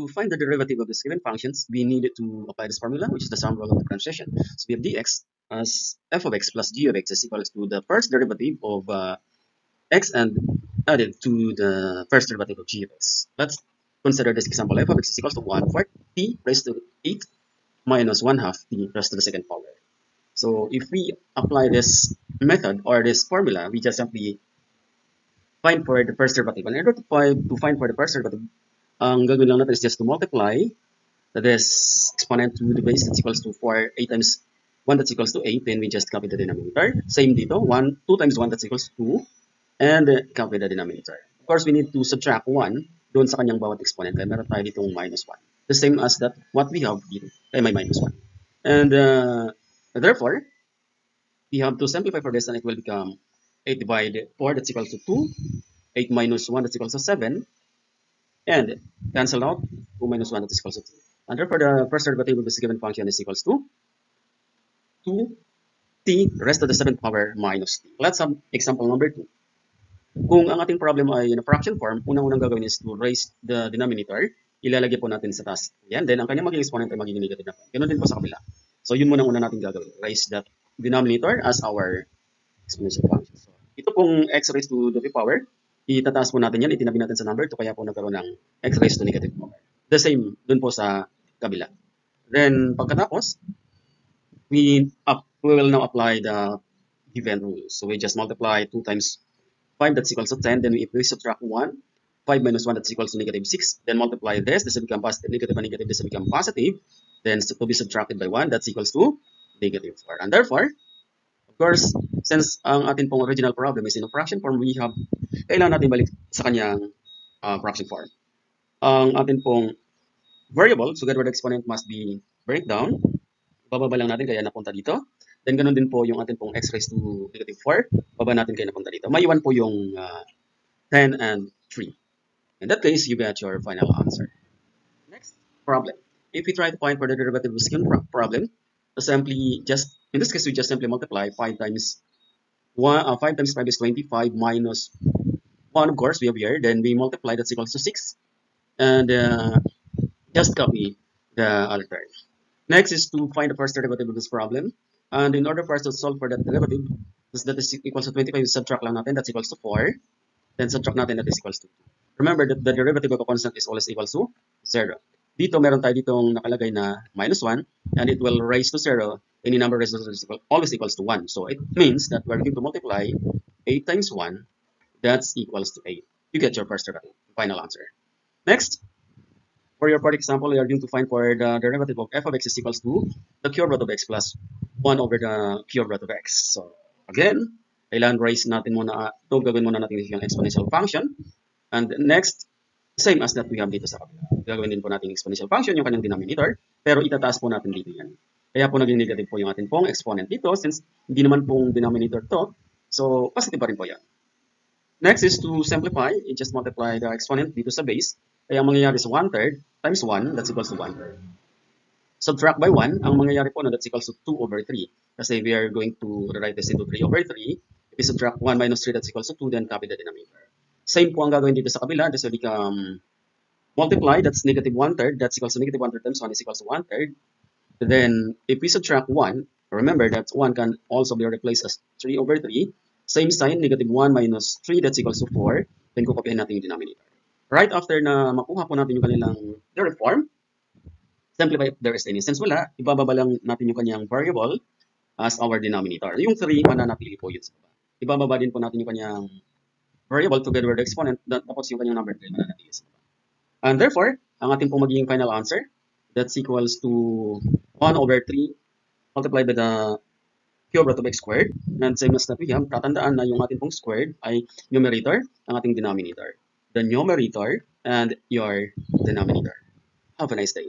to find the derivative of this given functions, we need to apply this formula, which is the sum rule of differentiation. So we have dx as f of x plus g of x is equals to the first derivative of x and added to the first derivative of g of x. Let's consider this example. F of x is equals to 1/4 t raised to 8 minus 1/2 t raised to the second power. So if we apply this method or this formula, we just simply find for the first derivative. And in order to find for the first derivative, ang gagawin lang natin is just to multiply this exponent to the base that's equals to 8 times 1 that's equals to 8. Then we just copy the denominator. Same dito, 2 times 1 that's equals to 2. And copy the denominator. Of course, we need to subtract 1 doon sa kanyang bawat exponent. Kaya meron tayo ditong minus 1. The same as that what we have dito. Kaya may minus 1. And therefore, we have to simplify for this and it will become 8 divided 4 that's equals to 2. 8 minus 1 that's equals to 7. And cancel out 2 minus 1 that's equals to 2. And therefore, the first derivative of this given function is equals to 2t raised to the 7th power minus t. Let's have example number 2. Kung ang ating problem ay in a fraction form, unang-unang gagawin is to raise the denominator. Ilalagay po natin sa taas. Yan. Then, ang kanyang magiging exponent ay magiging negative na. Ganun din po sa kabila. So, yun muna natin gagawin. Raise that denominator as our exponential function. So, ito pong x raised to the power, itataas po natin yan, itinabi natin sa number 2, kaya po nagkaroon ng x raised to negative power. The same dun po sa kabila. Then, pagkatapos, we will now apply the given rules. So, we just multiply 2 times 5 that's equals to 10. Then, if we subtract 1, 5 minus 1 that's equals to negative 6. Then, multiply this will become positive, negative and negative, this will become positive. Then, to be subtracted by 1, that's equals to negative 4. And therefore, of course, since ang atin pong original problem is in a fraction form, kailangan natin balik sa kanyang fraction form. Ang atin pong variable, together with the exponent must be breakdown. Bababa lang natin kaya napunta dito. Then, ganun din po yung atin pong x raised to negative 4. Baba natin kaya napunta dito. Maiwan po yung 10 and 3. In that case, you get your final answer. Next problem. If we try to find for the derivative of the second problem, in this case, we just simply multiply 5 times 5 times 5 is 25 minus 1, of course, we have here. Then we multiply, that's equals to 6. And just copy the other term. Next is to find the first derivative of this problem. And in order for us to solve for that derivative, that is equals to 25, subtract lang natin, that's equals to 4. Then subtract natin, that is equals to 2. Remember that the derivative of a constant is always equals to 0. Dito, meron tayo ditong nakalagay na minus 1, and it will raise to 0. Any number raised to 0 is always equals to 1. So it means that we're going to multiply 8 times 1, that's equals to 8. You get your first derivative, final answer. Next, for your part example, we are going to find for the derivative of f of x is equals to the cube root of x plus 1 over the cube root of x. So again, kailangan raise natin muna, gagawin muna natin yung exponential function. And next, same as that we have dito sa kabila. Gagawin din po natin exponential function, yung kanyang denominator, pero itataas po natin dito yan. Kaya po naging negative po yung ating pong exponent dito since hindi naman pong denominator to. So, positive pa rin po yan. Next is to simplify. You just multiply the exponent dito sa base. Kaya ang mangyayari is 1/3 times 1, that's equals to 1/3. Subtract by 1, ang mangyayari po that's equals to 2 over 3. Kasi we are going to rewrite this into 3 over 3. If we subtract 1 minus 3, that's equals to 2, then copy the denominator. Same po ang gagawin dito sa kabila. This will become multiply, that's negative 1/3, that's equals to negative 1/3 times 1 is equals to 1/3. Then, if we subtract 1, remember that 1 can also be replaced as 3 over 3. Same sign, negative 1 minus 3, that's equals to 4. Then, kukopihin natin yung denominator. Right after na makuha po natin yung kanilang direct form, simplify if there is any. Since wala, ibababa lang natin yung kanyang variable as our denominator. Yung 3, mananatili po yun sa baba. Ibababa din po natin yung kanyang variable together with the exponent, tapos yung kanyang number 3, mananatili sa baba. And therefore, ang ating pong magiging final answer, that's equals to 1 over 3 multiplied by the cube root of x squared. And same as that we have, tatandaan na yung ating pong squared ay numerator, ang ating denominator. The numerator and your denominator. Have a nice day.